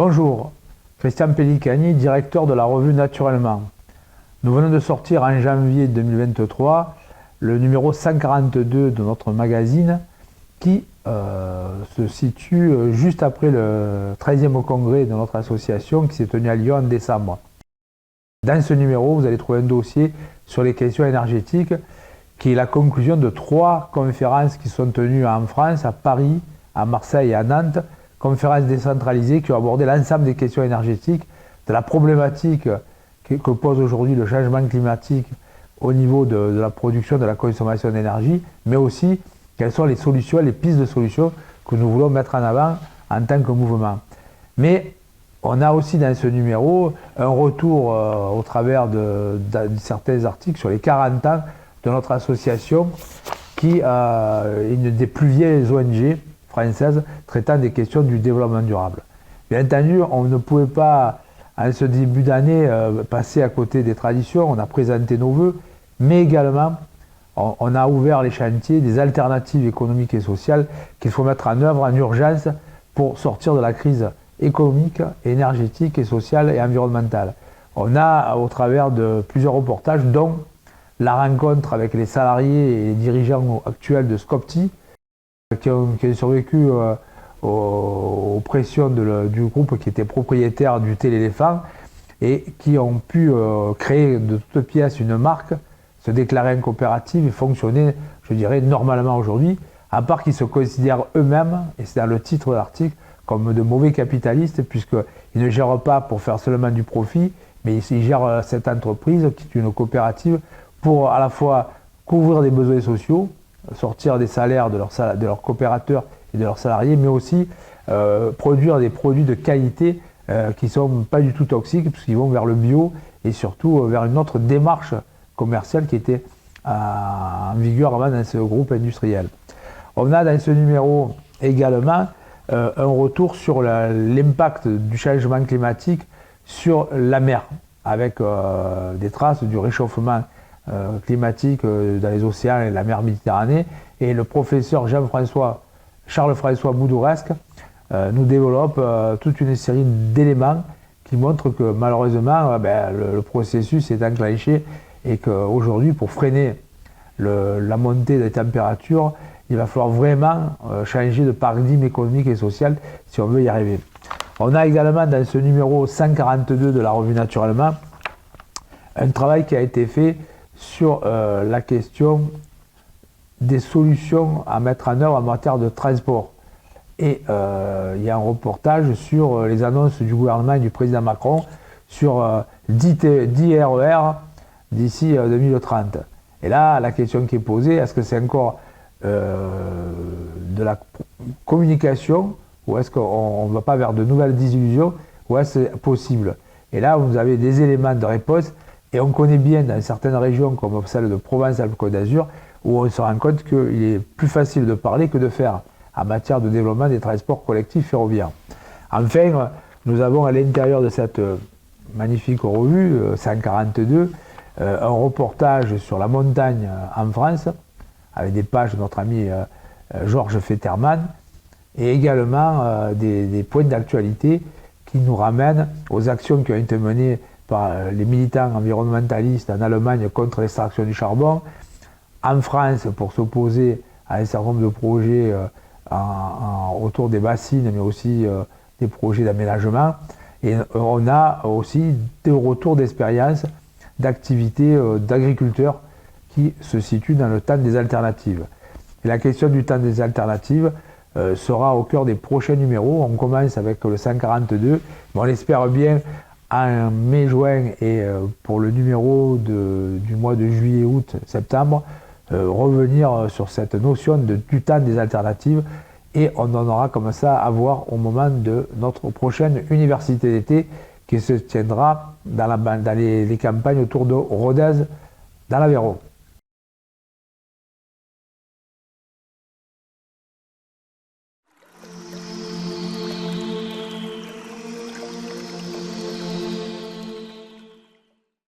Bonjour, Christian Pellicani, directeur de la revue Naturellement. Nous venons de sortir en janvier 2023 le numéro 142 de notre magazine qui se situe juste après le 13e congrès de notre association qui s'est tenu à Lyon en décembre. Dans ce numéro, vous allez trouver un dossier sur les questions énergétiques qui est la conclusion de 3 conférences qui sont tenues en France, à Paris, à Marseille et à Nantes, conférences décentralisées qui ont abordé l'ensemble des questions énergétiques, de la problématique que pose aujourd'hui le changement climatique au niveau de la production, de la consommation d'énergie, mais aussi quelles sont les solutions, les pistes de solutions que nous voulons mettre en avant en tant que mouvement. Mais on a aussi dans ce numéro un retour au travers de certains articles sur les 40 ans de notre association qui est une des plus vieilles ONG françaises traitant des questions du développement durable. Bien entendu, on ne pouvait pas, en ce début d'année, passer à côté des traditions. On a présenté nos vœux, mais également, on a ouvert les chantiers des alternatives économiques et sociales qu'il faut mettre en œuvre en urgence pour sortir de la crise économique, énergétique et sociale et environnementale. On a, au travers de plusieurs reportages, dont la rencontre avec les salariés et les dirigeants actuels de Scopti, qui ont survécu aux pressions du groupe qui était propriétaire du Téléléphant et qui ont pu créer de toutes pièces une marque, se déclarer en coopérative et fonctionner, je dirais, normalement aujourd'hui, à part qu'ils se considèrent eux-mêmes, et c'est dans le titre de l'article, comme de mauvais capitalistes, puisqu'ils ne gèrent pas pour faire seulement du profit, mais ils gèrent cette entreprise qui est une coopérative pour à la fois couvrir des besoins sociaux, sortir des salaires de leurs coopérateurs et de leurs salariés, mais aussi produire des produits de qualité qui ne sont pas du tout toxiques, puisqu'ils vont vers le bio et surtout vers une autre démarche commerciale qui était en vigueur avant dans ce groupe industriel. On a dans ce numéro également un retour sur l'impact du changement climatique sur la mer, avec des traces du réchauffement climatique dans les océans et la mer Méditerranée. Et le professeur Charles-François Boudouresque nous développe toute une série d'éléments qui montrent que malheureusement le processus est enclenché et qu'aujourd'hui, pour freiner la montée des températures, il va falloir vraiment changer de paradigme économique et social si on veut y arriver. On a également dans ce numéro 142 de la revue Naturellement un travail qui a été fait sur la question des solutions à mettre en œuvre en matière de transport. Et il y a un reportage sur les annonces du gouvernement et du président Macron sur 10 RER d'ici 2030. Et là, la question qui est posée, est-ce que c'est encore de la communication ou est-ce qu'on ne va pas vers de nouvelles désillusions ou est-ce que c'est possible? Et là, vous avez des éléments de réponse et on connaît bien dans certaines régions comme celle de Provence-Alpes-Côte d'Azur où on se rend compte qu'il est plus facile de parler que de faire en matière de développement des transports collectifs ferroviaires. Enfin, nous avons à l'intérieur de cette magnifique revue 142 un reportage sur la montagne en France avec des pages de notre ami Georges Fetterman et également des points d'actualité qui nous ramènent aux actions qui ont été menées par les militants environnementalistes en Allemagne contre l'extraction du charbon, en France pour s'opposer à un certain nombre de projets autour des bassines, mais aussi des projets d'aménagement. Et on a aussi des retours d'expérience d'activités d'agriculteurs qui se situent dans le temps des alternatives. Et la question du temps des alternatives sera au cœur des prochains numéros. On commence avec le 142, mais on espère bien en mai-juin et pour le numéro du mois de juillet, août, septembre, revenir sur cette notion du temps des alternatives et on en aura comme ça à voir au moment de notre prochaine université d'été qui se tiendra dans les campagnes autour de Rodez dans l'Aveyron.